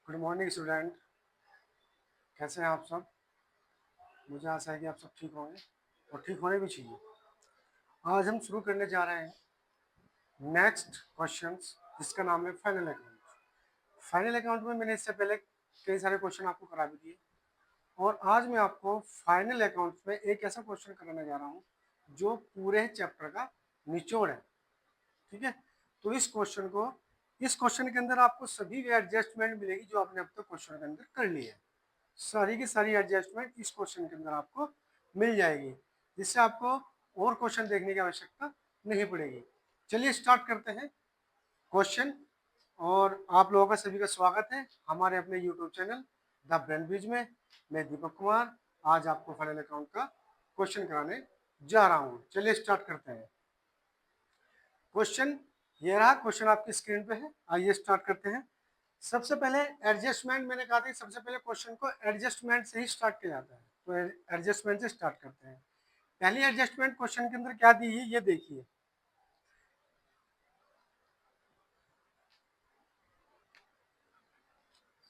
Good morning student. कैसे हैं आप सब? मुझे आशा है कि आप सब ठीक होंगे और ठीक होने भी चाहिए। आज हम शुरू करने जा रहे हैं नेक्स्ट क्वेश्चंस, जिसका नाम है फाइनल अकाउंट। फाइनल अकाउंट में मैंने इससे पहले कई सारे क्वेश्चन आपको करा भी दिए और आज मैं आपको फाइनल अकाउंट में एक ऐसा क्वेश्चन कराने जा रहा हूँ जो पूरे चैप्टर का निचोड़ है। ठीक है, तो इस क्वेश्चन के अंदर आपको सभी एडजस्टमेंट मिलेगी जो आपने अब तक क्वेश्चन के अंदर कर ली है। सारी की सारी एडजस्टमेंट इस क्वेश्चन के अंदर आपको मिल जाएगी, जिससे आपको और क्वेश्चन देखने की आवश्यकता नहीं पड़ेगी। चलिए स्टार्ट करते हैं क्वेश्चन। और आप लोगों का सभी का स्वागत है हमारे अपने YouTube channel the brain bridge में। मैं दीपक कुमार आज आपको फाइनल अकाउंट का क्वेश्चन कराने जा रहा हूँ। चलिए स्टार्ट करते हैं। क्वेश्चन ये रहा, क्वेश्चन आपकी स्क्रीन पे है। आइए स्टार्ट करते हैं। सबसे पहले एडजस्टमेंट, मैंने कहा था सबसे पहले क्वेश्चन को एडजस्टमेंट से ही स्टार्ट किया जाता है, तो एडजस्टमेंट से स्टार्ट करते हैं। पहली एडजस्टमेंट क्वेश्चन के अंदर क्या दी है ये देखिए।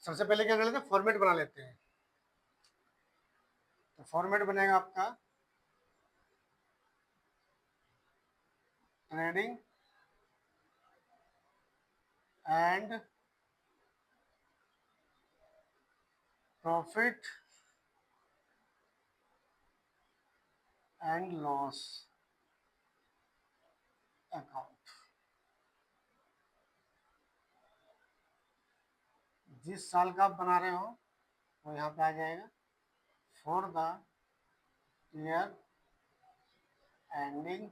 सबसे पहले क्या कर लेते हैं, फॉर्मेट बना लेते हैं। तो फॉर्मेट बनेगा आपका trading and profit and loss account. जिस साल का आप बना रहे हो वो यहाँ पे आ जाएगा, फॉर द ईयर एंडिंग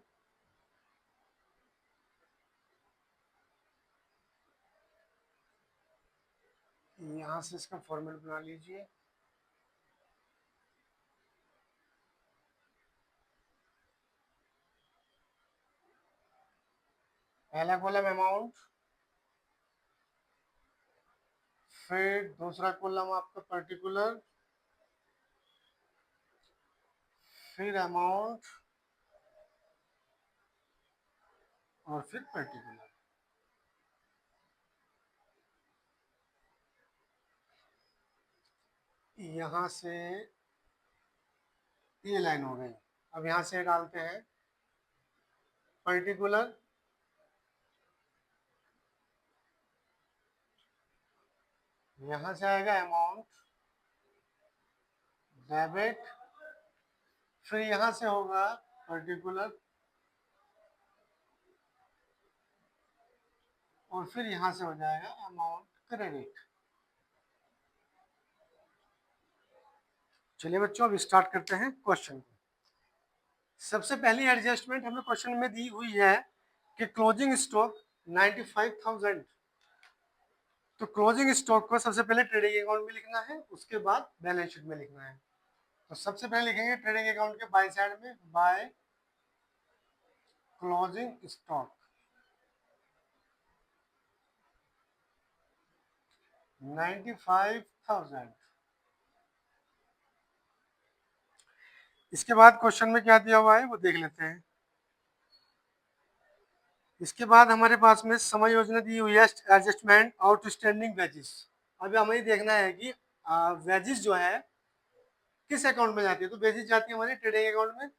यहाँ से इसका फॉर्मेट बना लीजिए। पहला कॉलम अमाउंट, फिर दूसरा कॉलम आपका पर्टिकुलर, फिर अमाउंट और फिर पर्टिकुलर। यहाँ से ये लाइन हो गई। अब यहाँ से डालते हैं पर्टिकुलर, यहाँ से आएगा अमाउंट, डेबिट, फिर यहाँ से होगा पर्टिकुलर और फिर यहाँ से हो जाएगा अमाउंट क्रेडिट। चलिए बच्चों, अब स्टार्ट करते हैं क्वेश्चन को। सबसे पहली एडजस्टमेंट हमें क्वेश्चन में दी हुई है कि क्लोजिंग स्टॉक 95,000। तो क्लोजिंग स्टॉक को सबसे पहले ट्रेडिंग अकाउंट में लिखना है, उसके बाद बैलेंस शीट में लिखना है। तो सबसे पहले लिखेंगे ट्रेडिंग अकाउंट के बाय साइड में बाय क्लोजिंग स्टॉक 95,000। इसके बाद क्वेश्चन में क्या दिया हुआ है वो देख लेते हैं। इसके बाद हमारे पास में समय योजना दी हुई है, एडजस्टमेंट आउटस्टैंडिंग वेजिस। अभी हमें देखना है कि वेजिस जो है किस अकाउंट में जाती है। तो वेजिस जाती है हमारी ट्रेडिंग अकाउंट में।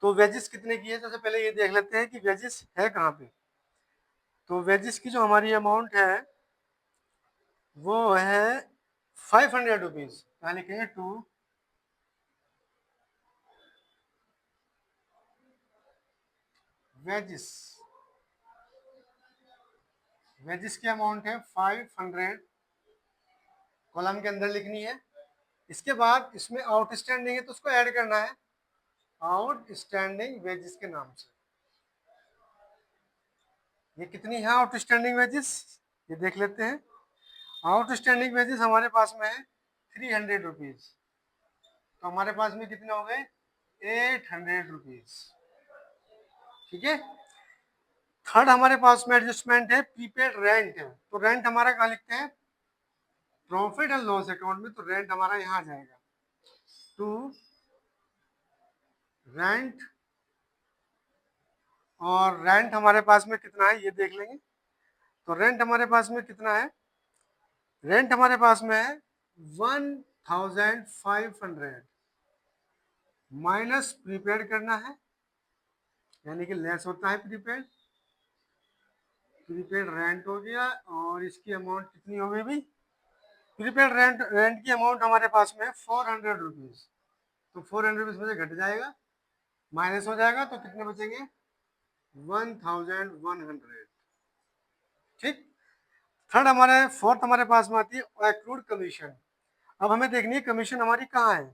तो वेजिस कितने की है, सबसे पहले ये देख लेते हैं कि वेजिस है कहाँ पे। तो वेजिस की जो हमारी अमाउंट है वो है 500 रुपीज। यहाँ लिखेंगे टू वेजिस। वेजिस की अमाउंट है 500, कॉलम के अंदर लिखनी है। इसके बाद इसमें आउटस्टैंडिंग है तो उसको ऐड करना है आउटस्टैंडिंग वेजिस के नाम से। ये कितनी है आउटस्टैंडिंग वेजिस, ये देख लेते हैं। आउटस्टैंडिंग वेजिस हमारे पास में है 300 रुपीज। तो हमारे पास में कितने हो गए, 800 रुपीज। ठीक है। थर्ड हमारे पास में एडजस्टमेंट है प्रीपेड रेंट है। तो रेंट हमारा कहाँ लिखते हैं, प्रॉफिट एंड लॉस अकाउंट में। तो रेंट हमारा यहाँ आ जाएगा टू रेंट। और रेंट हमारे पास में कितना है ये देख लेंगे। तो रेंट हमारे पास में कितना है, रेंट हमारे पास में है 1500 माइनस प्रीपेड करना है, यानी कि लेस होता है प्रीपेड। प्रीपेड रेंट हो गया और इसकी अमाउंट कितनी हो गई भाई? प्रीपेड रेंट की अमाउंट हमारे पास में 400 रुपीज। तो 400 में से घट जाएगा, माइनस हो जाएगा, तो कितने बचेंगे? 1100। ठीक। थर्ड हमारे फोर्थ हमारे पास में आती है एक्रूड कमीशन। अब हमें देखनी है कमीशन हमारी कहाँ है,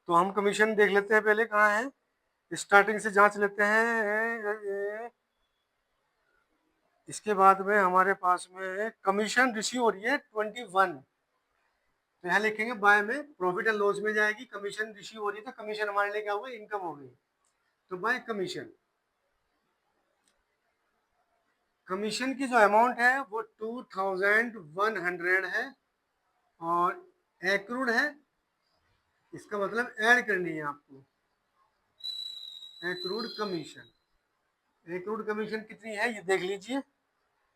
तो हम कमीशन देख लेते हैं पहले कहाँ है। स्टार्टिंग से जांच लेते हैं। इसके बाद में हमारे पास में कमीशन रिसीव हो रही है 21। तो यहाँ लिखेंगे बाय में, प्रॉफिट एंड लॉस में जाएगी, कमीशन रिसीव हो रही है तो कमीशन हमारे लिए क्या होगा? इनकम हो गई। तो बाय कमीशन, कमीशन की जो अमाउंट है वो 2100 है और एक्रूड है, इसका मतलब ऐड करनी है आपको एक्रूड कमीशन। एक्रूड कमीशन कितनी है ये देख लीजिए।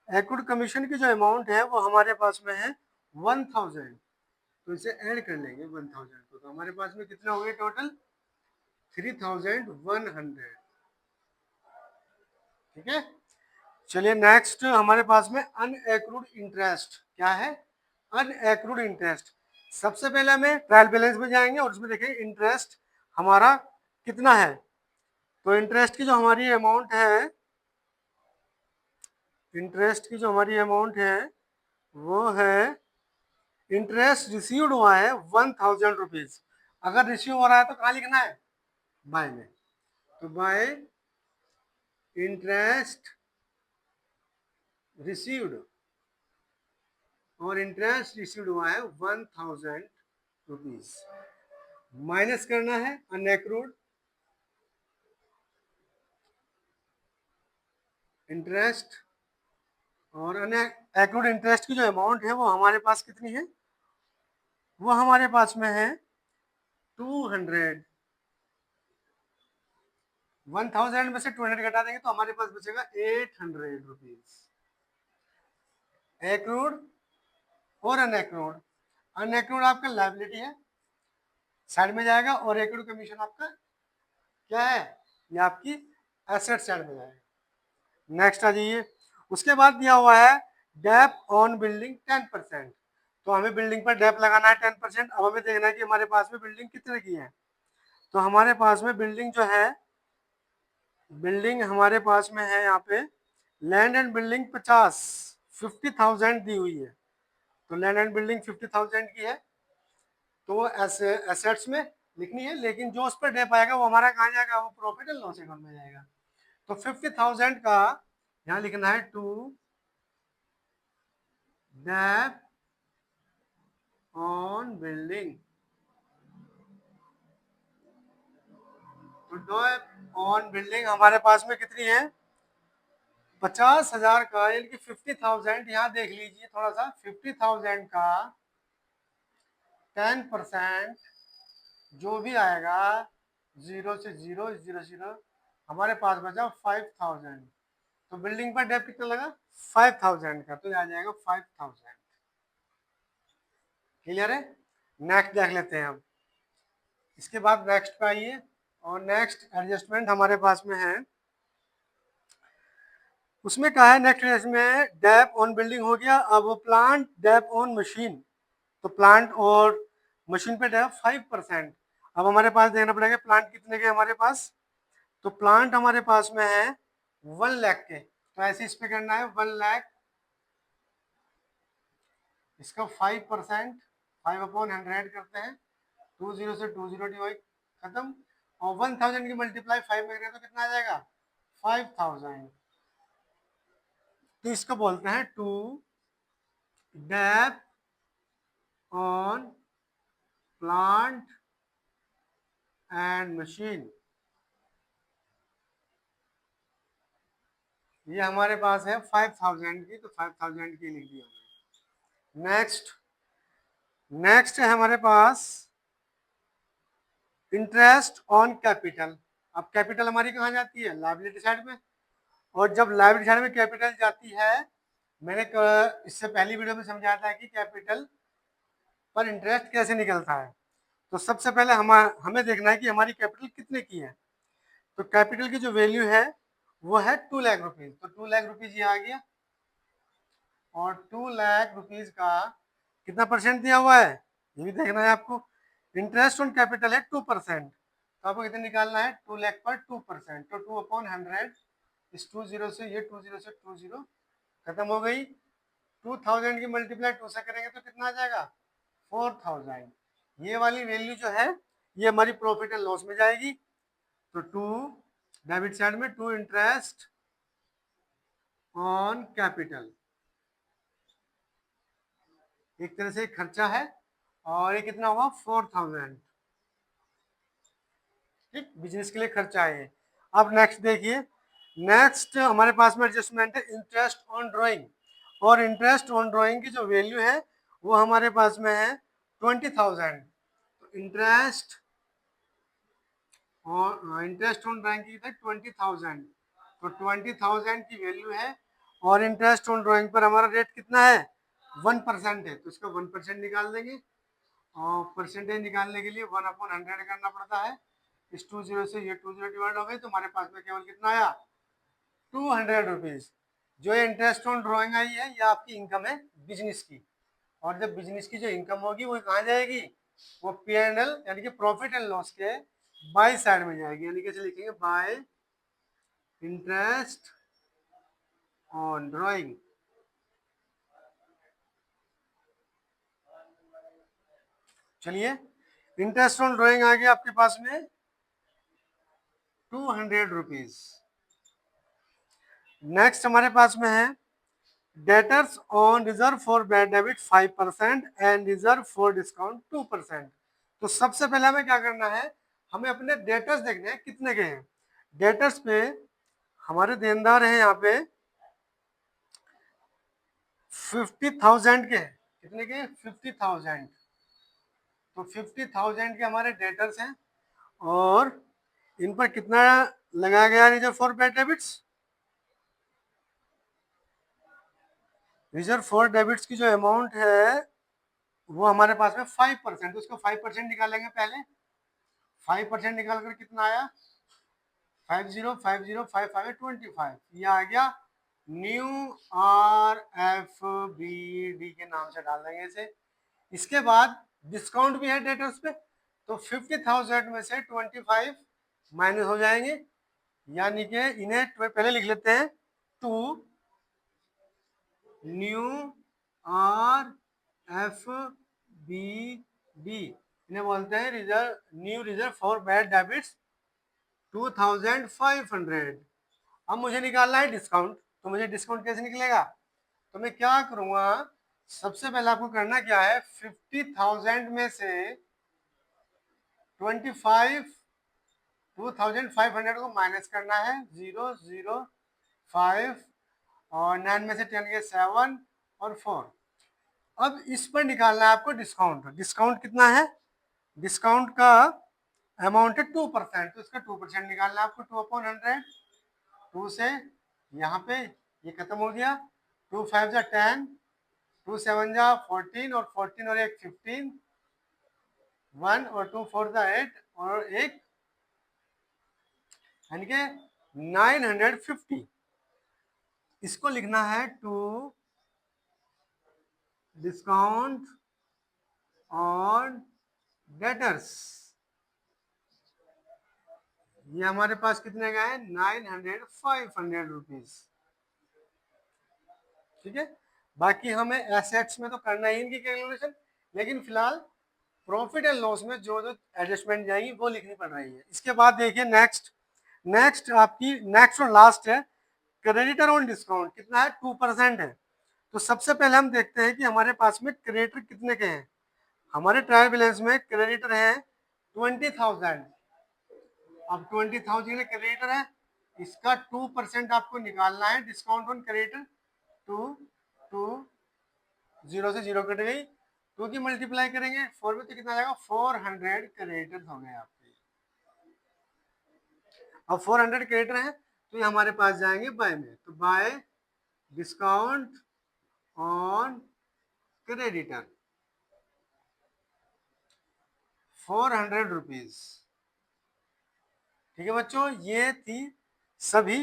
एक्रूड कमीशन की जो अमाउंट है वो हमारे पास में है 1000। तो इसे ऐड कर लेंगे 1000 को, तो हमारे पास में कितना हो गया टोटल? 3100। ठीक है। चलिए नेक्स्ट हमारे पास में अनएक्रूड इंटरेस्ट क्या है? अनएक्रूड इंटरेस्ट। सबसे पहले हमें ट्रायल बैलेंस में जाएंगे और उसमें देखेंगे इंटरेस्ट हमारा कितना है। तो इंटरेस्ट की जो हमारी अमाउंट है, इंटरेस्ट की जो हमारी अमाउंट है वो है, इंटरेस्ट रिसीव्ड हुआ है 1000 रुपीज। अगर रिसीव हो रहा है तो कहाँ लिखना है? बाय में। तो बाय इंटरेस्ट रिसीव्ड, और इंटरेस्ट रिसीव्ड हुआ है 1000 रुपीज, माइनस करना है अनएक्रूड इंटरेस्ट। और अनएक्रूड इंटरेस्ट की जो अमाउंट है वो हमारे पास कितनी है? वो हमारे पास में है 200। 1000 में से 200 घटा देंगे तो हमारे पास बचेगा 800 रुपीज। एक्रूड और अनएक्रूड। अनएक्रूड आपका लायबिलिटी है, साइड में जाएगा, और एक्रूड कमीशन आपका क्या है? ये आपकी एसेट साइड में जाएगा। नेक्स्ट आ जाइए। उसके बाद दिया हुआ है डेप ऑन बिल्डिंग 10%। तो हमें बिल्डिंग पर डेप लगाना है 10%। अब हमें देखना है कि हमारे पास में बिल्डिंग कितने की है। तो हमारे पास में बिल्डिंग जो है, बिल्डिंग हमारे पास में है यहाँ पे लैंड एंड बिल्डिंग 50,000 दी हुई है। तो लैंड एंड बिल्डिंग 50,000 की है, तो ऐसे एसेट्स में लिखनी है, लेकिन जो उस पर डेप आएगा वो हमारा कहाँ जाएगा? वो प्रॉफिट एंड लॉस अकाउंट में जाएगा। तो 50,000 का यहाँ लिखना है टू डेप ऑन बिल्डिंग। तो डेप ऑन बिल्डिंग हमारे पास में कितनी है? 50,000 का, यानी कि 50,000। यहाँ देख लीजिए थोड़ा सा, 50,000 का 10% जो भी आएगा, जीरो से जीरो, जीरो जीरो, हमारे पास बचा 5,000। तो बिल्डिंग पर डेप कितना लगा? 5,000 का, तो आ जाएगा 5,000। क्लियर है। नेक्स्ट देख लेते हैं अब। इसके बाद नेक्स्ट पे आइए, और नेक्स्ट एडजस्टमेंट हमारे पास में है। उसमें क्या है? नेक्स्ट इसमें डेप ऑन बिल्डिंग हो गया। अब प्लांट डेप ऑन मशीन, तो प्लांट और मशीन पे डेप 5%। अब हमारे पास देखना पड़ेगा प्लांट कितने के हमारे पास। तो प्लांट हमारे पास में है 1 लाख के, तो ऐसे इस पे करना है 1 लाख, इसका 5%, 5/100 करते हैं, 20 से 20 डिवाइड, खत्म। और 1000 की मल्टीप्लाई 5 में करें तो कितना आ जाएगा? 5,000। तो इसको बोलते हैं to dep on plant and machine. ये हमारे पास है 5,000 की, तो 5,000 की लिख दी हमने। नेक्स्ट है हमारे पास इंटरेस्ट ऑन कैपिटल। अब कैपिटल हमारी कहाँ जाती है? लायबिलिटी साइड में। और जब लायबिलिटी साइड में कैपिटल जाती है मैंने इससे पहली वीडियो में समझाया था कि कैपिटल पर इंटरेस्ट कैसे निकलता है। तो सबसे पहले हमें देखना है कि हमारी कैपिटल कितने की है। तो कैपिटल की जो वैल्यू है वो है 2 लाख रुपीज। तो 2 लाख रुपीज ये आ गया, और 2 लाख रुपीज का कितना परसेंट दिया हुआ है ये भी देखना है आपको। इंटरेस्ट ऑन कैपिटल है 2%, तो आपको कितना निकालना है, 2 लाख पर 2%, तो 2/100। इस 20 से ये 20 खत्म हो गई। 2000 की मल्टीप्लाई 2 से करेंगे तो कितना आ जाएगा, 4000। ये वाली वैल्यू जो है ये हमारी प्रॉफिट एंड लॉस में जाएगी। तो 2 डेबिट साइड में 2 इंटरेस्ट ऑन कैपिटल, एक तरह से खर्चा है, और ये कितना हुआ 4000। ठीक, बिजनेस के लिए खर्चा है। अब नेक्स्ट देखिए, नेक्स्ट हमारे पास में एडजस्टमेंट है इंटरेस्ट ऑन ड्राइंग। और इंटरेस्ट ऑन ड्राइंग की जो वैल्यू है वो हमारे पास में है 20,000। तो इंटरेस्ट ऑन ड्राइंग की 20,000, तो 20,000 की वैल्यू है। और इंटरेस्ट ऑन ड्राइंग पर हमारा रेट कितना है, 1% है, तो इसका 1% निकाल देंगे। और परसेंटेज निकालने के लिए 1/100 करना पड़ता है। इस 20 से ये 20 डिवाइड हो गई, तो हमारे पास में केवल कितना आया, 200 रुपीज। जो ये इंटरेस्ट ऑन ड्रॉइंग आई है ये आपकी इनकम है बिजनेस की। और जब बिजनेस की जो इनकम होगी वो कहाँ जाएगी, वो P&L यानी कि प्रॉफिट एंड लॉस के बाय साइड में जाएगी, यानी कैसे लिखेंगे, बाय इंटरेस्ट ऑन ड्रॉइंग। चलिए, इंटरेस्ट ऑन ड्रॉइंग आ गया आपके पास में 200 रुपीज। नेक्स्ट हमारे पास में है debtors on reserve for bad debit 5% and reserve for discount 2%। तो सबसे पहले हमें क्या करना है, हमें अपने डेटर्स देखने हैं कितने के हैं। डेटर्स पे हमारे देनदार हैं यहाँ पे 50,000 के हैं। कितने के, 50,000। तो 50,000 के हमारे डेटर्स हैं, और इन पर कितना लगाया गया reserve for bad debits. Reserve for debits की जो अमाउंट है वो हमारे पास में 5%, तो उसको 5% निकालेंगे पहले। 5% निकाल कर कितना आया, 50, 50, 5, 5 25, ये आ गया। न्यू RFBD के नाम से डाल देंगे इसे। इसके बाद डिस्काउंट भी है डेटर्स पे, तो 50,000 में से 25 माइनस हो जाएंगे, यानी कि इन्हें पहले लिख लेते हैं, टू न्यू RFBD, इन्हें बोलते हैं reserve, new reserve for bad debits 2500। अब मुझे निकालना है डिस्काउंट, तो मुझे डिस्काउंट कैसे निकलेगा, तो मैं क्या करूंगा, सबसे पहले आपको करना क्या है, 50,000 में से 2500 को माइनस करना है, 0, 0, 5, और 9 में से 10 के 7 और 4। अब इस पर निकालना है आपको डिस्काउंट। डिस्काउंट कितना है, डिस्काउंट का अमाउंट है 2%, तो इसका 2% निकालना है आपको, 2/100। 2 से यहाँ पे ये खत्म हो गया, 2 5 जा 10, 2 7 जा 14, और 14 और 1 15, 1 और 2 4 जा 8, और एक यानी कि 950। इसको लिखना है टू डिस्काउंट ऑन डेटर्स। ये हमारे पास कितने का है, 500 रुपीज। ठीक है, बाकी हमें एसेट्स में तो करना ही इनकी कैलकुलेशन, लेकिन फिलहाल प्रॉफिट एंड लॉस में जो जो एडजस्टमेंट जाएंगी वो लिखनी पड़ रही है। इसके बाद देखिए नेक्स्ट, नेक्स्ट आपकी नेक्स्ट और लास्ट है क्रेडिटर ऑन डिस्काउंट। कितना है, 2% है। तो सबसे पहले हम देखते हैं कि हमारे पास में क्रेडिटर कितने के हैं। हमारे ट्रायल बैलेंस में क्रेडिटर है 20,000। अब 20,000 क्रेडिटर है, इसका 2% आपको निकालना है डिस्काउंट ऑन क्रेडिटर। 2 0 से 0 कट गई, 2 की मल्टीप्लाई करेंगे 4 में तो कितना जाएगा, 400 क्रेडिटर हो गए आपके। अब 400 क्रेडिटर हैं तो ये हमारे पास जाएंगे बाय में, तो bye discount on creditor 400 rupees. ठीक है बच्चों, ये थी सभी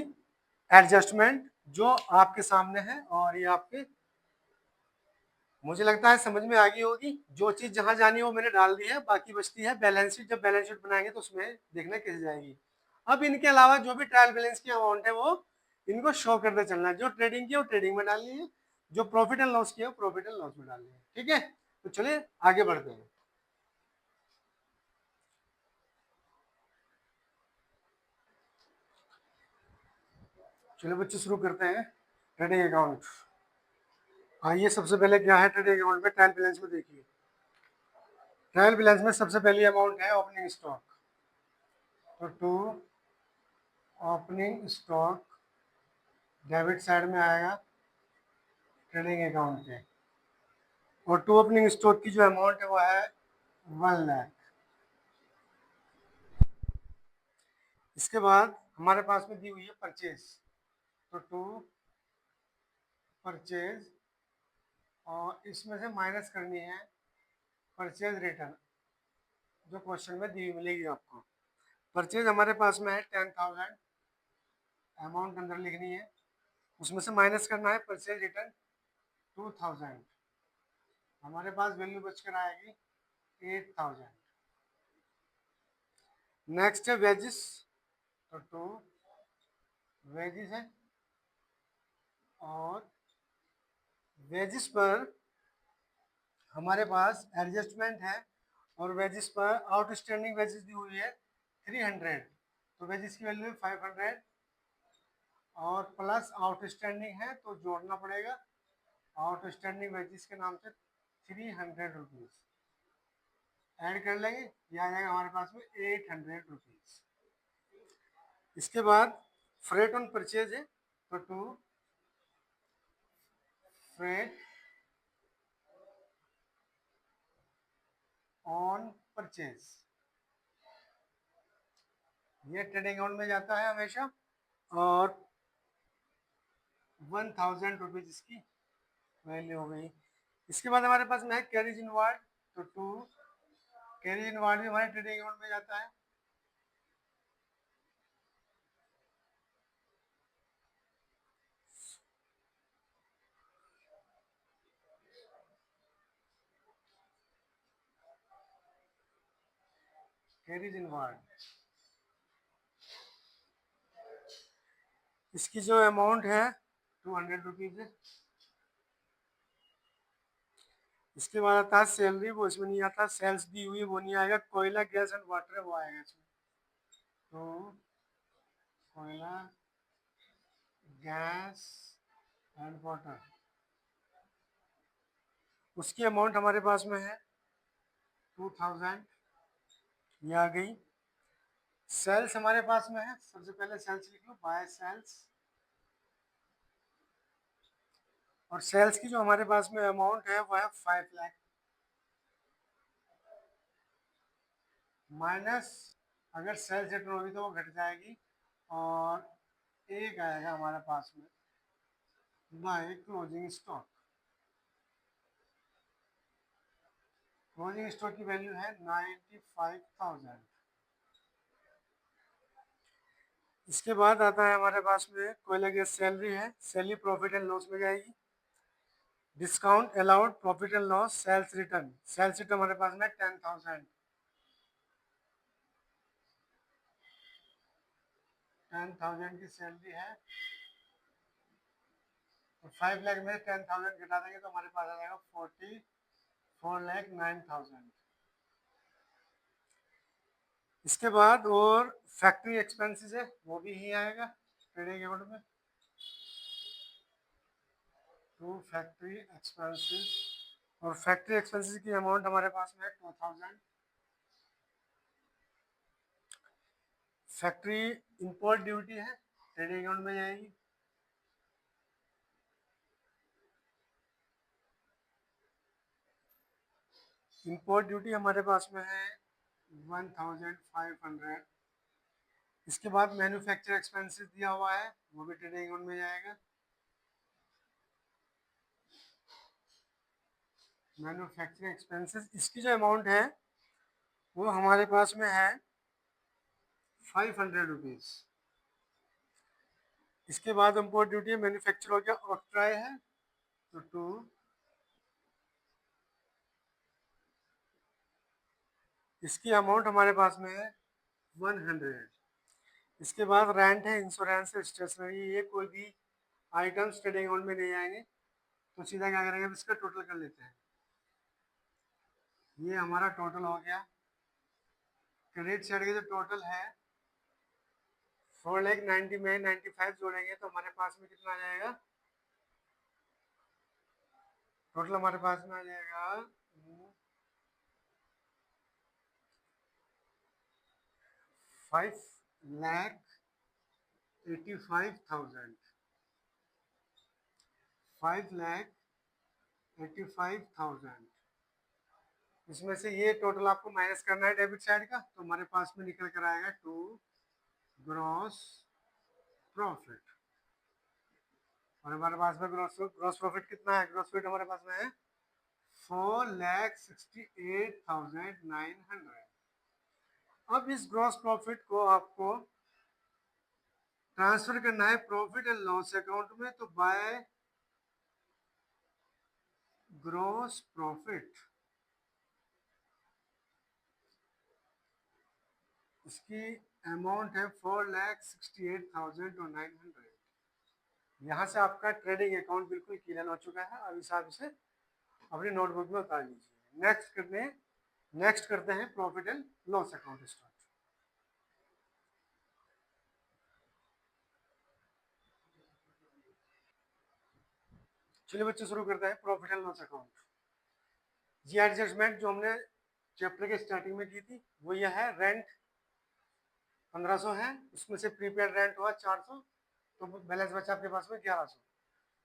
एडजस्टमेंट जो आपके सामने है, और ये आपके मुझे लगता है समझ में आ गई होगी। जो चीज जहां जानी है वो मैंने डाल दी है, बाकी बचती है बैलेंस शीट। जब बैलेंस शीट बनाएंगे तो उसमें देखना कैसे जाएगी। अब इनके अलावा जो भी ट्रायल बैलेंस की अमाउंट है वो इनको शो करते चलना है। जो ट्रेडिंग की है वो ट्रेडिंग में डालनी है, जो प्रॉफिट एंड लॉस की है वो प्रॉफिट एंड लॉस में डालनी है। ठीक है, तो चलिए आगे बढ़ते हैं। चलिए बच्चे शुरू करते हैं ट्रेडिंग अकाउंट। आइए सबसे पहले क्या है ट्रेडिंग अकाउंट में, ट्रायल बैलेंस में देखिए। ट्रायल बैलेंस में सबसे पहली अमाउंट है ओपनिंग स्टॉक। तो to opening stock debit side में आएगा ट्रेडिंग अकाउंट के, और टू ओपनिंग स्टॉक की जो अमाउंट है वो है 1 लाख। इसके बाद हमारे पास में दी हुई है परचेज। तो टू परचेज, और इसमें से माइनस करनी है परचेज रिटर्न जो क्वेश्चन में दी हुई मिलेगी आपको। परचेज हमारे पास में है 10,000, अमाउंट अंदर लिखनी है, उसमें से माइनस करना है परचेज रिटर्न 2,000। हमारे पास वैल्यू बचकर आएगी 8,000। नेक्स्ट है वेजिस। तो टू वेजिस है, और वेजिस पर हमारे पास एडजस्टमेंट है, और वेजिस पर आउटस्टैंडिंग वेजिस दी हुई है 300। तो वेजिस की वैल्यू है 500, और प्लस आउटस्टैंडिंग है तो जोड़ना पड़ेगा आउटस्टैंडिंग वेजिस के नाम से 300 रुपीज ऐड कर लेंगे, ये आ जाएगा हमारे पास में 800 रुपीज। इसके बाद फ्रेट ऑन परचेज है। तो टू फ्रेट ऑन परचेज, ये ट्रेडिंग अकाउंट में जाता है हमेशा, और 1,000 रुपीज इसकी वैल्यू हो गई। इसके बाद हमारे पास में है कैरिज इनवार्ड। तो टू कैरिज इनवार्ड भी हमारे ट्रेडिंग अकाउंट में जाता है। कैरिज इनवार्ड, इसकी जो अमाउंट है 200 रुपीज है। इसके बाद आता है सैलरी, वो इसमें नहीं आता। सेल्स दी हुई वो नहीं आएगा। कोयला गैस एंड वाटर है वो आएगा इसमें। तो कोयला गैस एंड वाटर, उसकी अमाउंट हमारे पास में है 2,000, ये आ गई। सेल्स हमारे पास में है, सबसे पहले सेल्स लिख लो, बाय सेल्स। और सेल्स की जो हमारे पास में अमाउंट है वो है 5 लाख, माइनस अगर सेल्स रिटर्न होगी तो वो घट जाएगी, और एक आएगा हमारे पास में by closing stock. Closing stock की वैल्यू है 95,000। इसके बाद आता है हमारे पास में कोयला गैस सैलरी है, सैलरी प्रॉफिट एंड लॉस में जाएगी। Discount allowed profit and loss sales return, sales return हमारे पास में 10,000। 10,000 की सैलरी है, तो 5 लाख में 10,000 घटा देंगे तो हमारे पास आ जाएगा 44,09,000। इसके बाद और फैक्ट्री एक्सपेंसेस है वो भी ही आएगा ट्रेडिंग अकाउंट में। तो फैक्ट्री एक्सपेंसेस, और फैक्ट्री एक्सपेंसेस की अमाउंट हमारे पास में है 2,000। फैक्ट्री इंपोर्ट ड्यूटी है ट्रेडिंग अकाउंट में जाएगी। इंपोर्ट ड्यूटी हमारे पास में है 1,500। इसके बाद मैन्युफैक्चर एक्सपेंसेस दिया हुआ है वो भी ट्रेडिंग अकाउंट में जाएगा। मैन्युफैक्चरिंग एक्सपेंसेस, इसकी जो अमाउंट है वो हमारे पास में है 500 रुपीज़। इसके बाद इम्पोर्ट ड्यूटी मैन्युफैक्चर हो गया, ऑक्ट्राई है तो 2, इसकी अमाउंट हमारे पास में है 100। इसके बाद रेंट है, इंश्योरेंस है, स्टेशनरी, ये कोई भी आइटम्स ट्रेडिंग अकाउंट में नहीं आएंगे, तो सीधा क्या करेंगे, अब इसका टोटल कर लेते हैं। ये हमारा टोटल हो गया। क्रेडिट साइड का जो टोटल है 4,90,000 में 95 जोड़ेंगे तो हमारे पास में कितना आ जाएगा, टोटल हमारे पास में आ जाएगा 5,85,000। 5,85,000 इसमें से ये टोटल आपको माइनस करना है डेबिट साइड का, तो हमारे पास में निकल कर आएगा 2 ग्रॉस प्रॉफिट। और हमारे पास में ग्रॉस प्रॉफिट कितना है, ग्रॉस प्रॉफिट हमारे पास में है 4,68,900। अब इस ग्रॉस प्रॉफिट को आपको ट्रांसफर करना है प्रॉफिट एंड लॉस अकाउंट में, तो बाय ग्रॉस प्रॉफिट इसकी अमाउंट है 4,68,900। यहाँ से आपका ट्रेडिंग अकाउंट बिल्कुल क्लियर हो चुका है। अब इस आप इसे अपनी नोटबुक में उतार लीजिए। नेक्स्ट करते हैं profit and loss account start. चलिए बच्चे शुरू करते हैं प्रॉफिट एंड लॉस अकाउंट। जी एडजस्टमेंट जो हमने चैप्टर के स्टार्टिंग में की थी वो यह है, रेंट 1500 है, उसमें से प्रीपेड रेंट हुआ 400, तो बैलेंस बचा आपके पास में 1100।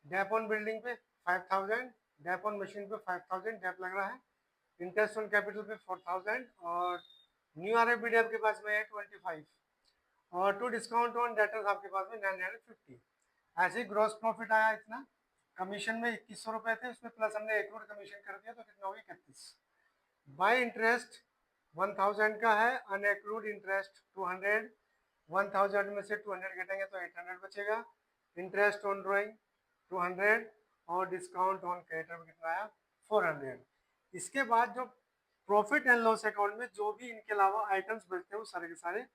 डेप ऑन बिल्डिंग पे 5000, डेप ऑन मशीन पे 5000 डेप लग रहा है, इंटरेस्ट ऑन कैपिटल पे 4000 और न्यू आर एफ आपके पास में है 25 और टू डिस्काउंट ऑन डेटर्स आपके पास में 950। ऐसे ही ग्रॉस प्रॉफिट आया इतना, कमीशन में 2100 रुपए थे, उसमें प्लस हमने एक कमीशन कर दिया तो कितना हो गया 31। बाय इंटरेस्ट 1000 का है, अनएक्रूड इंटरेस्ट 200, 1000 में से 200 घटेंगे तो 800 बचेगा, इंटरेस्ट ऑन ड्राइंग 200 और डिस्काउंट ऑन क्रेडिटर में कितना आया 400। इसके बाद जो प्रॉफिट एंड लॉस अकाउंट में जो भी इनके अलावा आइटम्स बचते हैं वो सारे के सारे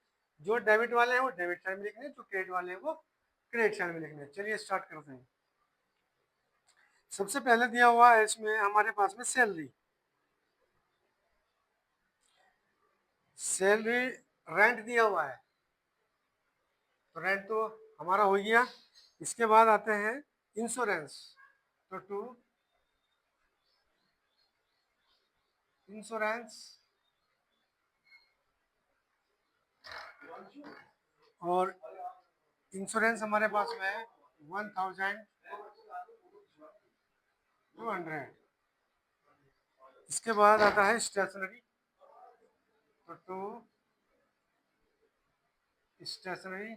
जो डेबिट वाले हैं वो डेबिट साइड में लिखने, जो क्रेडिट वाले हैं वो क्रेडिट साइड में लिखने। चलिए स्टार्ट करते हैं। सबसे पहले दिया हुआ है इसमें हमारे पास में सैलरी। सैलरी रेंट दिया हुआ है तो रेंट तो हमारा हो गया। इसके बाद आते हैं इंश्योरेंस, तो 2 इंश्योरेंस और इंश्योरेंस हमारे पास में है 1200। इसके बाद आता है स्टेशनरी, तो 2 स्टेशनरी।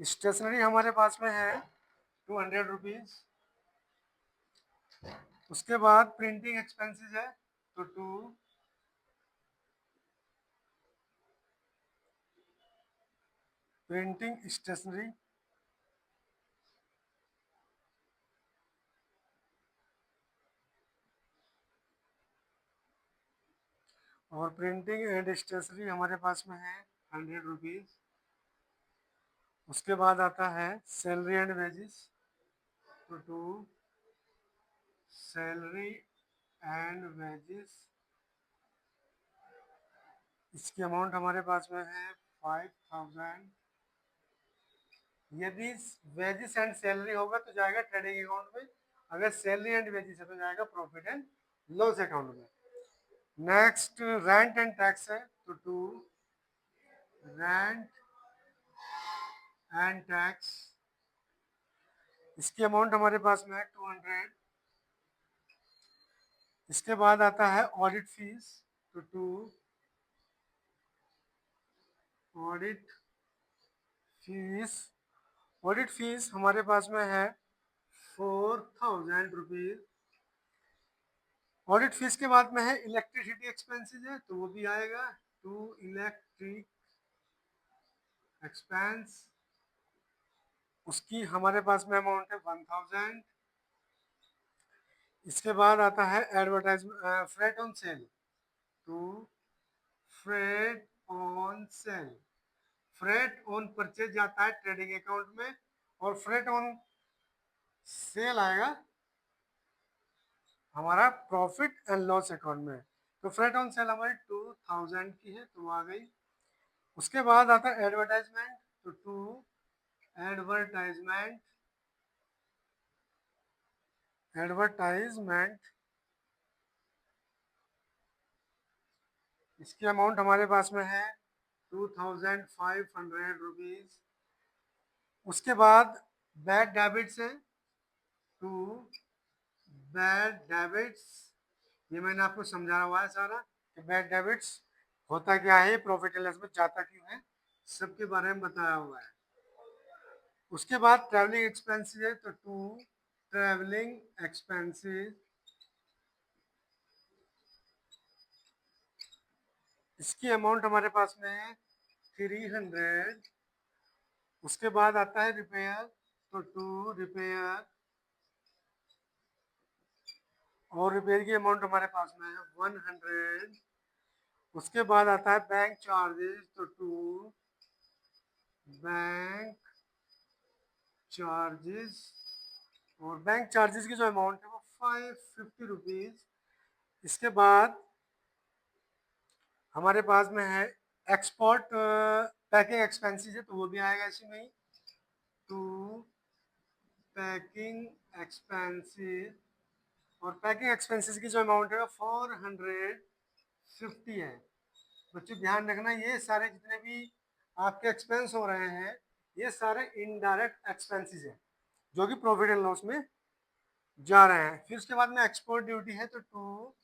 स्टेशनरी हमारे पास में है 200 रुपीज। उसके बाद प्रिंटिंग एक्सपेंसेस है तो 2 प्रिंटिंग स्टेशनरी। और प्रिंटिंग एंड स्टेशनरी हमारे पास में है 100 रुपीज। उसके बाद आता है सैलरी एंड वेजेस, तो 2 सैलरी एंड वेजेस। इसकी अमाउंट हमारे पास में है 5000। यदि वेजेस एंड सैलरी होगा तो जाएगा ट्रेडिंग अकाउंट में, अगर सैलरी एंड वेजेस है तो जाएगा प्रॉफिट एंड लॉस अकाउंट में। नेक्स्ट रेंट एंड टैक्स है तो 2 रेंट एंड टैक्स। इसकी अमाउंट हमारे पास में है 200। इसके बाद आता है ऑडिट फीस, तो 2 ऑडिट फीस। ऑडिट फीस हमारे पास में है ₹4,000। ऑडिट फीस के बाद में है इलेक्ट्रिसिटी एक्सपेंसेस है तो वो भी आएगा टू इलेक्ट्रिक एक्सपेंस, उसकी हमारे पास में अमाउंट है 1,000। इसके बाद आता है advertisement freight on sale, to freight on sale, freight on purchase जाता है ट्रेडिंग अकाउंट में और फ्रेट ऑन सेल आएगा हमारा प्रॉफिट एंड लॉस अकाउंट में। तो फ्रेट ऑन सेल हमारी 2,000 की है तो आ गई। उसके बाद आता है एडवर्टाइजमेंट, तो टू एडवर्टाइजमेंट, एडवर्टाइजमेंट इसकी अमाउंट हमारे पास में है ₹2,500। उसके बाद बैड डेबिट्स है, टू बैड डेबिट्स, ये मैंने आपको समझाया हुआ है सारा कि बैड डेबिट्स होता क्या है, प्रॉफिट एंड लॉस में जाता क्यों है, सबके बारे में बताया हुआ है। उसके बाद ट्रैवलिंग एक्सपेंसेस है तो टू ट्रैवलिंग एक्सपेंसेस, इसकी अमाउंट हमारे पास में है 300। उसके बाद आता है रिपेयर, तो टू रिपेयर, और रिपेयर की अमाउंट हमारे पास में है 100। उसके बाद आता है बैंक चार्जेस, तो टू बैंक चार्जेस, और बैंक चार्जेस की जो अमाउंट है वो ₹550। इसके बाद हमारे पास में है एक्सपोर्ट पैकिंग एक्सपेंसेस है तो वो भी आएगा इसी में ही, टू पैकिंग एक्सपेंसेस, और पैकिंग एक्सपेंसेस की जो अमाउंट है वो 450 है। बच्चों ध्यान रखना ये सारे जितने भी आपके एक्सपेंस हो रहे हैं ये सारे इनडायरेक्ट एक्सपेंसेस हैं जो कि प्रॉफिट एंड लॉस में जा रहे हैं। फिर उसके बाद में एक्सपोर्ट ड्यूटी है तो to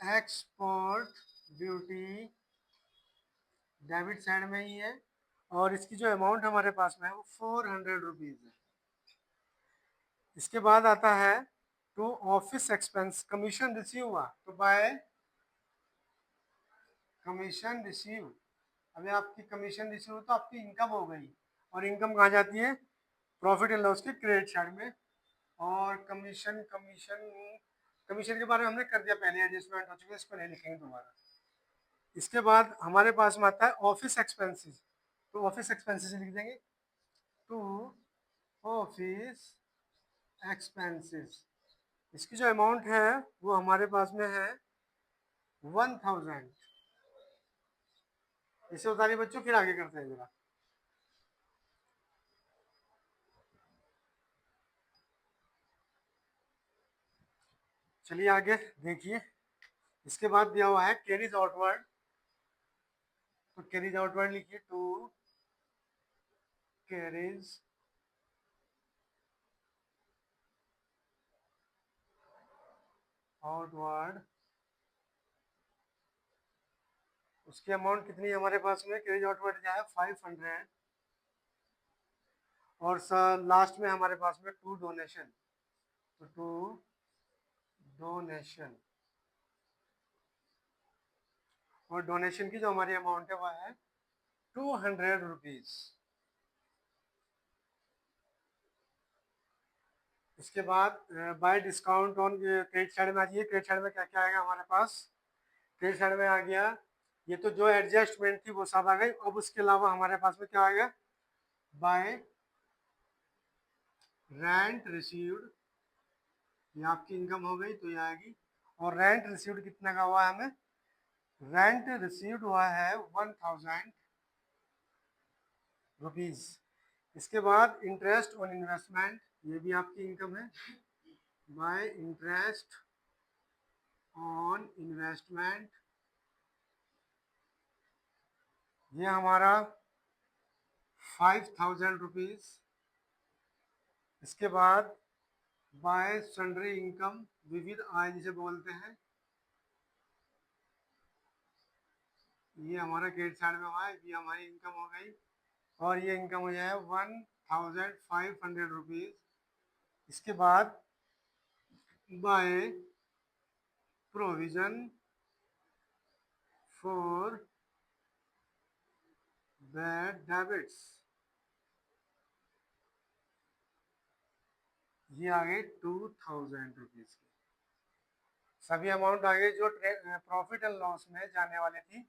export duty debit side में ही है और इसकी जो अमाउंट हमारे पास में है वो ₹400 है। इसके बाद आता है to office expense, commission receive हुआ तो बाय कमीशन रिसीव, अभी आपकी कमीशन रिसीव तो आपकी इनकम हो गई, और इनकम कहाँ जाती है, प्रॉफिट एंड लॉस के क्रेडिट साइड में। और कमीशन कमीशन कमीशन के बारे में हमने कर दिया पहले, एडजस्टमेंट हो चुकी है, इसको नहीं लिखेंगे दोबारा। इसके बाद हमारे पास में आता है ऑफिस एक्सपेंसेस, तो ऑफिस एक्सपेंसेस लिख देंगे टू ऑफिस एक्सपेंसेस, इसकी जो अमाउंट है वो हमारे पास में है 1,000। इसे उतारिए बच्चों, फिर आगे करते हैं जरा। चलिए आगे देखिए। इसके बाद दिया हुआ है कैरीज आउटवर्ड, तो कैरीज आउटवर्ड लिखिए टू कैरीज आउटवर्ड, उसकी अमाउंट कितनी है हमारे पास में, कैरीज आउटवर्ड क्या है 500। और सर लास्ट में हमारे पास में टू डोनेशन, तो टू डोनेशन, और डोनेशन की जो हमारी अमाउंट है वह है ₹200। इसके बाद bye discount on credit side में आ जाइए। क्रेडिट साइड में क्या क्या आएगा हमारे पास, क्रेडिट साइड में आ गया ये तो जो एडजस्टमेंट थी वो सब आ गई। अब उसके अलावा हमारे पास में क्या आ गया, बाय रेंट रिसीव्ड, ये आपकी इनकम हो गई तो ये आएगी। और रेंट रिसीव्ड कितना का हुआ है हमें, रेंट रिसीव्ड हुआ है ₹1,000। इसके बाद इंटरेस्ट ऑन इन्वेस्टमेंट, ये भी आपकी इनकम है, बाय इंटरेस्ट ऑन इन्वेस्टमेंट, ये हमारा ₹5,000। इसके बाद बाय सन्ड्री इनकम, विविध आय जिसे बोलते हैं, ये हमारा क्रेडिट साइड में हुआ है, ये हमारी इनकम हो गई, और ये इनकम हो जाए ₹1,500। इसके बाद by provision for bad debits, ये आ गए 2000 रुपीज के सभी अमाउंट आ गए जो प्रॉफिट एंड लॉस में जाने वाले थी।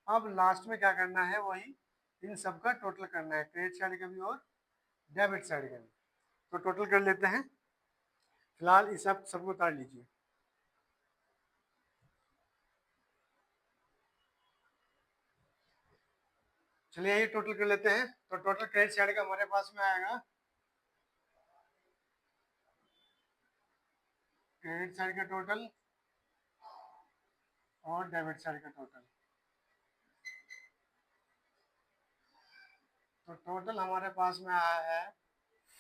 अब लास्ट में क्या करना है, वही इन सब का टोटल करना है, क्रेडिट साइड का भी और डेबिट साइड का भी। तो टोटल कर लेते हैं। फिलहाल इस सब सबको उतार लीजिए। चलिए ये टोटल कर लेते हैं। तो टोटल क्रेडिट साइड का हमारे पास में आएगा, क्रेडिट साइड का टोटल और डेबिट साइड का टोटल। तो टोटल हमारे पास में आया है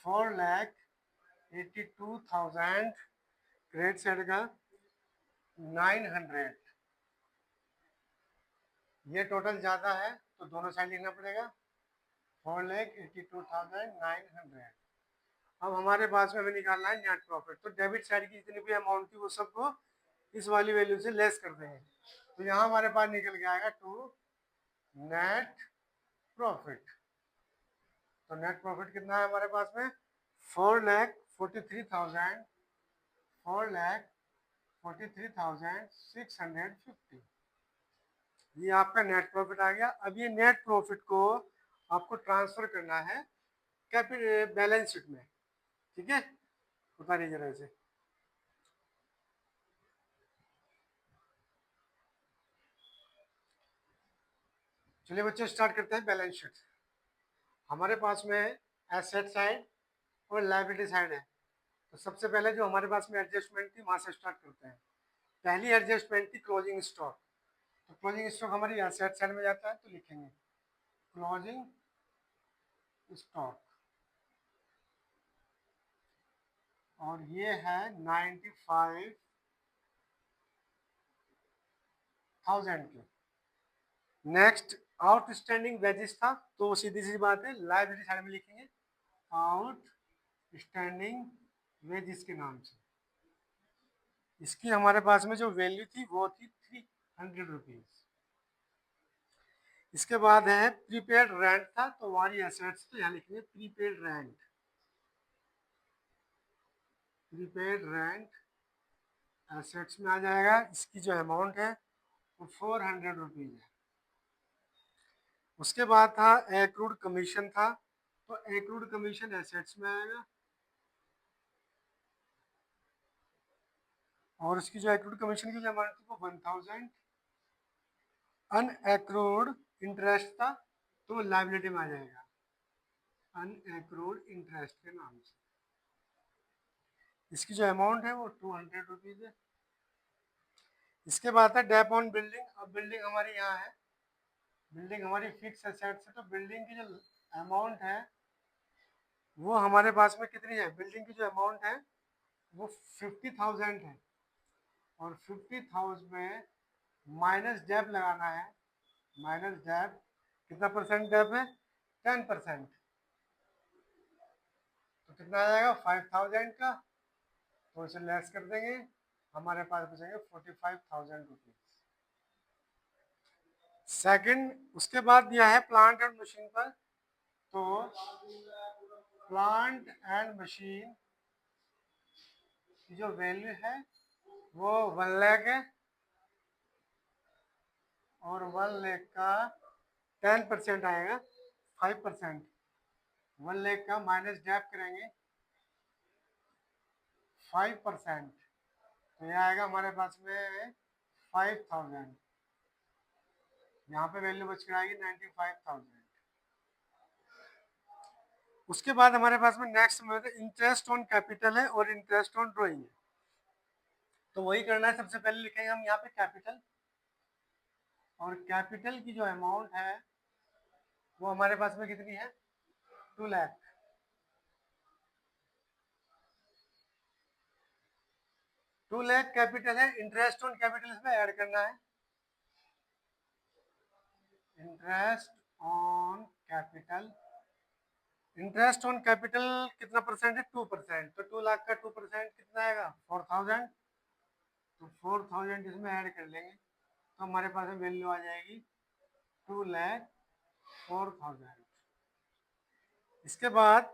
4,82,000 क्रेडिट साइड का 900। ये टोटल ज़्यादा है तो दोनों साइड लिखना पड़ेगा, 4,82,900। अब हमारे पास में हमें निकालना है नेट प्रॉफिट। तो डेबिट साइड की जितनी भी अमाउंट थी वो सबको इस वाली वैल्यू से लेस कर देंगे। तो यहाँ हमारे पास निकल के आएगा टू नेट प्रॉफिट। तो नेट प्रॉफिट कितना है हमारे पास में, 4,43,000, 4,43,650। ये आपका नेट प्रॉफिट आ गया। अब ये नेट प्रॉफिट को आपको ट्रांसफर करना है कैपिटल बैलेंस शीट में, ठीक है। उतारिए जरा इसे। चलिए बच्चे स्टार्ट करते हैं बैलेंस शीट। हमारे पास में एसेट साइड और लायबिलिटी साइड है। तो सबसे पहले जो हमारे पास में एडजस्टमेंट थी वहां से स्टार्ट करते हैं। पहली एडजस्टमेंट थी क्लोजिंग स्टॉक। तो क्लोजिंग स्टॉक हमारी एसेट साइड में जाता है, तो लिखेंगे क्लोजिंग स्टॉक, और ये है 95,000 के। नेक्स्ट आउटस्टैंडिंग वेजेस था, तो सीधी सी बात है लायबिलिटी साइड में लिखेंगे आउटस्टैंडिंग वेजेस के नाम से। इसकी हमारे पास में जो वैल्यू थी वो थी 300 रुपीज। इसके बाद है प्रीपेड रेंट था, तो हमारी एसेट्स तो यहाँ लिखेंगे prepaid rent. Prepaid rent assets में आ जाएगा। इसकी जो अमाउंट है वो 400 रुपीज है। उसके बाद था एक्रूड कमीशन था, तो एक्रूड कमीशन एसेट्स में आएगा, और उसकी जो एक्रूड कमीशन की जो अमाउंट थी वो 1000। अनएक्रूड इंटरेस्ट था, तो लाइबिलिटी में आ जाएगा अनएक्रूड इंटरेस्ट के नाम से। इसकी जो अमाउंट है वो 200 रुपीज है। इसके बाद है डेप ऑन बिल्डिंग। अब बिल्डिंग हमारी यहाँ है, बिल्डिंग हमारी फिक्स एसेट्स है, तो बिल्डिंग की जो अमाउंट है वो हमारे पास में कितनी है, बिल्डिंग की जो अमाउंट है वो 50,000 है, और 50,000 में माइनस डेप लगाना है। माइनस डेप कितना परसेंट डेप है, 10%। तो कितना आ जाएगा 5,000 का, तो इसे लेस कर देंगे, हमारे पास बचेंगे 45,000 रुपीज। सेकंड, उसके बाद दिया है प्लांट एंड मशीन पर। तो प्लांट एंड मशीन की जो वैल्यू है वो 1 लाख है, और 1 लाख का 10% आएगा 5%। 1 लाख का माइनस डेप करेंगे 5%, तो यह आएगा हमारे पास में 5,000। यहाँ पे वैल्यू बच कर आएगी 95,000। उसके बाद हमारे पास में नेक्स्ट में इंटरेस्ट ऑन कैपिटल है और इंटरेस्ट ऑन ड्रॉइंग है। तो वही करना है, सबसे पहले लिखेंगे हम यहाँ पे कैपिटल, और कैपिटल की जो अमाउंट है वो हमारे पास में कितनी है, 2 लाख। 2 लाख कैपिटल है। इंटरेस्ट ऑन कैपिटल इसमें ऐड करना है, interest on capital interest on capital कितना परसेंट है? 2%। तो 2 लाख का 2% कितना आएगा? 4000। तो 4000 इसमें ऐड कर लेंगे तो हमारे पास वैल्यू आ जाएगी 2,04,000। इसके बाद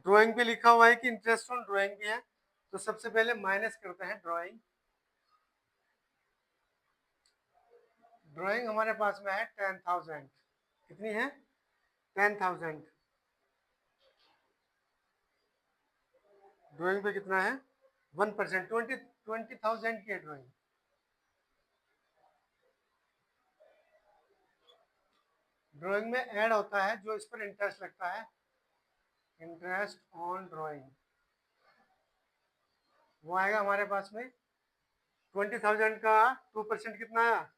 ड्राइंग पे लिखा हुआ है कि इंटरेस्ट ऑन ड्राइंग भी है, तो सबसे पहले माइनस करते हैं ड्राइंग। ड्राइंग हमारे पास में है 10,000। कितनी है? 10,000। ड्राइंग पे कितना है? 1%। 20,000 की है ड्राइंग। ड्राइंग में ऐड होता है जो इस पर इंटरेस्ट लगता है, इंटरेस्ट ऑन ड्राइंग, वो आएगा हमारे पास में 20,000 का 2% कितना आया?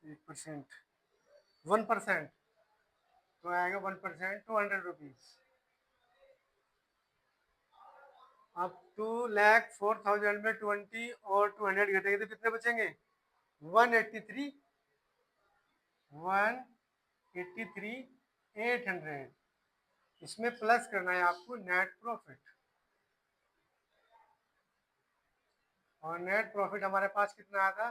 1%। 1% तो आएगा 1%, 200 रुपीज। अब 2,04,000 में 20 और 200 घटेंगे तो कितने बचेंगे? 183। 183 800। इसमें प्लस करना है आपको नेट प्रॉफिट, और नेट प्रॉफिट हमारे पास कितना आया था?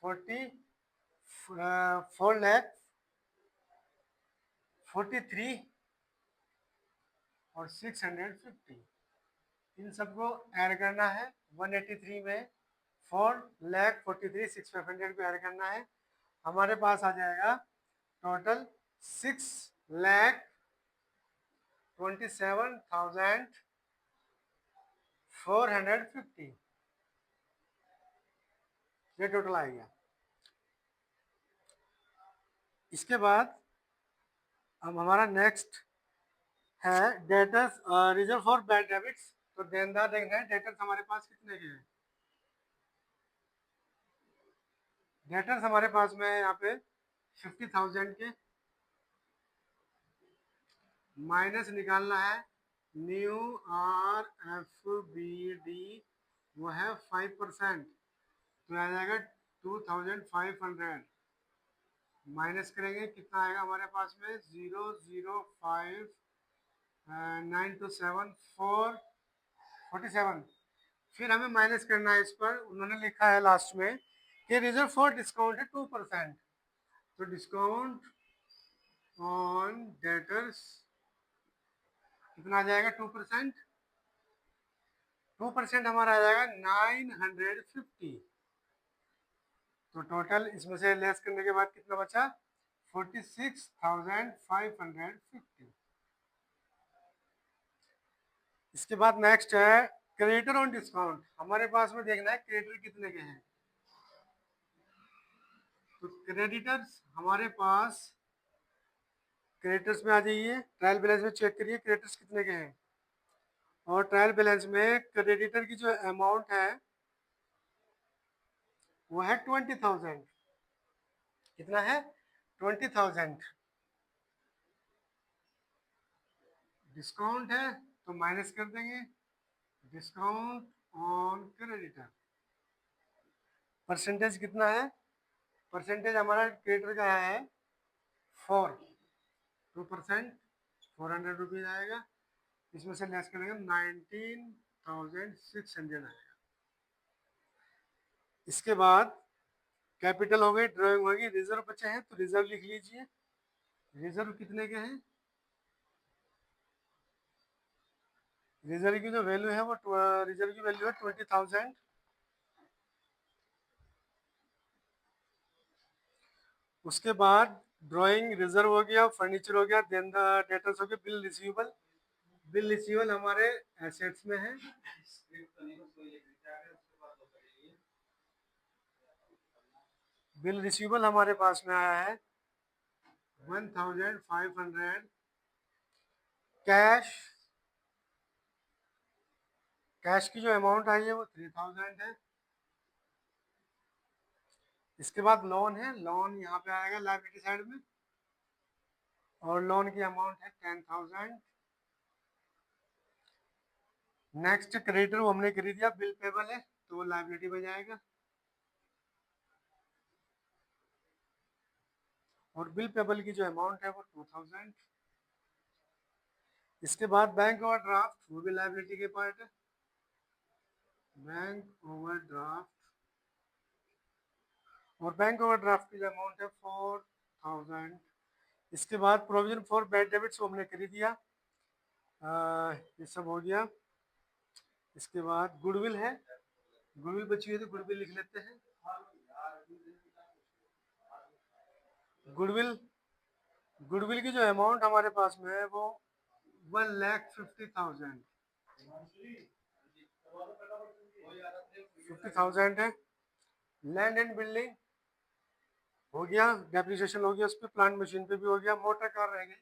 4,43 और 650। इन सबको ऐड करना है। 183 में 4,43,600 को ऐड करना है। हमारे पास आ जाएगा टोटल 6,27,450। ये टोटल आ गया। इसके बाद अब हमारा नेक्स्ट है debtors reserve for bad debits. तो देनदार देखना है डेटर्स हमारे पास कितने के हैं। डेटर्स हमारे पास में है यहाँ पे 50,000 के। माइनस निकालना है न्यू RFBD, वो है 5%, तो आ जाएगा 2,500। माइनस करेंगे कितना आएगा हमारे पास में? 0,05,927,447। फिर हमें माइनस करना है इस पर। उन्होंने लिखा है लास्ट में कि रिजर्व फॉर डिस्काउंट है 2%, तो डिस्काउंट ऑन डेटर्स कितना आ जाएगा? 2%। 2% हमारा आ जाएगा 950। तो टोटल इसमें से लेस करने के बाद कितना बचा? 46,550। इसके बाद नेक्स्ट है क्रेडिटर ऑन डिस्काउंट। हमारे पास में देखना है क्रेडिटर कितने के हैं। तो क्रेडिटर्स हमारे पास, क्रेडिटर्स में आ जाइए, ट्रायल बैलेंस में चेक करिए क्रेडिटर्स कितने के हैं। और ट्रायल बैलेंस में क्रेडिटर की जो अमाउंट है वो है 20,000। कितना है? 20,000। डिस्काउंट है तो माइनस कर देंगे डिस्काउंट ऑन क्रेडिटर। परसेंटेज कितना है? परसेंटेज हमारा क्रेडिटर का है 2%। 400 रुपीज आएगा। इसमें से लेस करेंगे 19,600 आएगा। इसके बाद कैपिटल हो गई, ड्राइंग होगी, रिजर्व बचे हैं तो रिजर्व लिख लीजिए। रिजर्व कितने के हैं? रिजर्व की जो वैल्यू है वो रिजर्व की वैल्यू है 20,000। उसके बाद ड्राइंग रिजर्व हो गया, फर्नीचर हो गया, देन द डेटर्स हो गया, बिल रिसीवेबल। बिल रिसीवेबल हमारे एसेट्स में है। बिल रिसीवेबल हमारे पास में आया है 1,500। कैश, कैश की जो अमाउंट आई है वो 3,000 है। इसके बाद लोन है, लोन यहाँ पे आएगा लायबिलिटी साइड में, और लोन की अमाउंट है 10,000। नेक्स्ट क्रेडिटर वो हमने खरीद दिया, बिल पेबल है तो वो लायबिलिटी में जाएगा। और बिल पेबल की जो अमाउंट है वो 2000। इसके बाद बैंक ओवरड्राफ्ट, वो भी लायबिलिटी के पार्ट है। बैंक ओवरड्राफ्ट, और बैंक ओवरड्राफ्ट की जो अमाउंट है 4000। इसके बाद प्रोविजन फॉर बैड डेबिट्स वो हमने कर ही दिया, ये सब हो गया। इसके बाद गुडविल है, गुडविल बची हुई है तो गुडविल लिख लेते हैं। गुडविल, गुडविल की जो अमाउंट हमारे पास में है वो 1,50,000, 50,000 है। लैंड एंड बिल्डिंग हो गया, डेप्रिसिएशन हो गया, उस पर प्लांट मशीन पे भी हो गया। मोटर कार रह गई,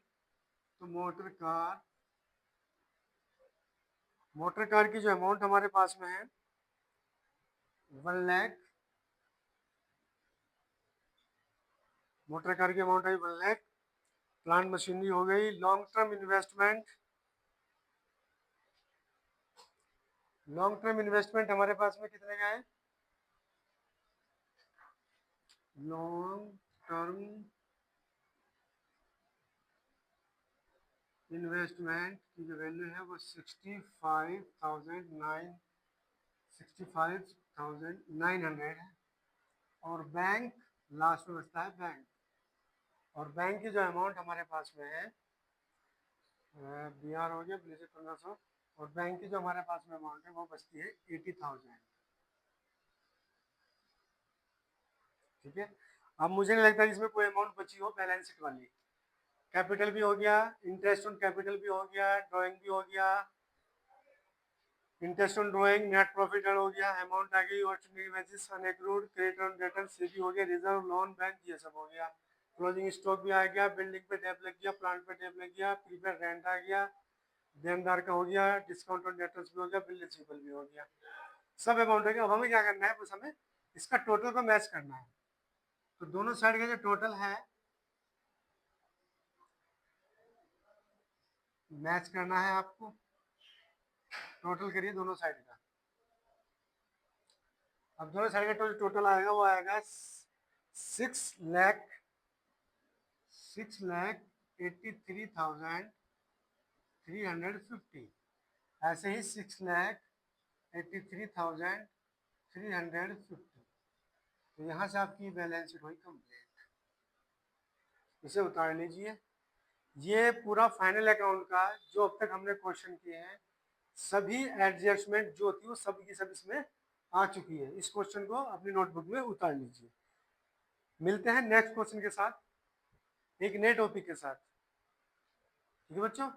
तो मोटर कार, मोटर कार की जो अमाउंट हमारे पास में है 1 लाख, मोटर कार की amount I 1 lakh. Plant machinery हो गई। Long term investment, long term investment हमारे पास में कितने का है? लॉन्ग टर्म इन्वेस्टमेंट की जो वैल्यू है वो 65,900 है। और बैंक लास्ट में बचता है बैंक, और बैंक की जो अमाउंट हमारे पास में है बी आर हो गया 1500, और बैंक की जो हमारे पास में अमाउंट है वो बचती है 80,000। ठीक है, अब मुझे नहीं लगता इसमें कोई अमाउंट बची हो बैलेंस शीट वाली। कैपिटल भी हो गया, इंटरेस्ट ऑन कैपिटल भी हो गया, ड्राइंग भी हो गया, interest on drawing, net profit हो गया, अमाउंट आ गई, ordinary basis, unaccrued, credit on debtor, CB हो गया, रिजर्व, लोन, बैंक, ये सब हो गया। क्लोजिंग स्टॉक भी आ गया, बिल्डिंग पे डेप लग गया, प्लांट पे डेप लग गया, प्रीपेड रेंट आ गया, देनदार का हो गया, डिस्काउंट ऑन डेटर्स भी हो गया, बिल रिसीवेबल भी हो गया, सब अमाउंट हो गया। अब हमें क्या करना है, बस हमें इसका टोटल को मैच करना है। तो दोनों साइड का जो टोटल है मैच करना है आपको। टोटल करिए दोनों साइड का। अब दोनों साइड का टोटल आएगा, वो आएगा 6,83,350। ऐसे ही 6,83,350। तो यहाँ से आपकी बैलेंस शीट हुई कंप्लीट। इसे उतार लीजिए। ये पूरा फाइनल अकाउंट का जो अब तक हमने क्वेश्चन किए हैं, सभी एडजस्टमेंट जो थी वो सब की सब इसमें आ चुकी है। इस क्वेश्चन को अपनी नोटबुक में उतार लीजिए। मिलते हैं नेक्स्ट क्वेश्चन के साथ, एक नए टॉपिक के साथ। ठीक है बच्चों।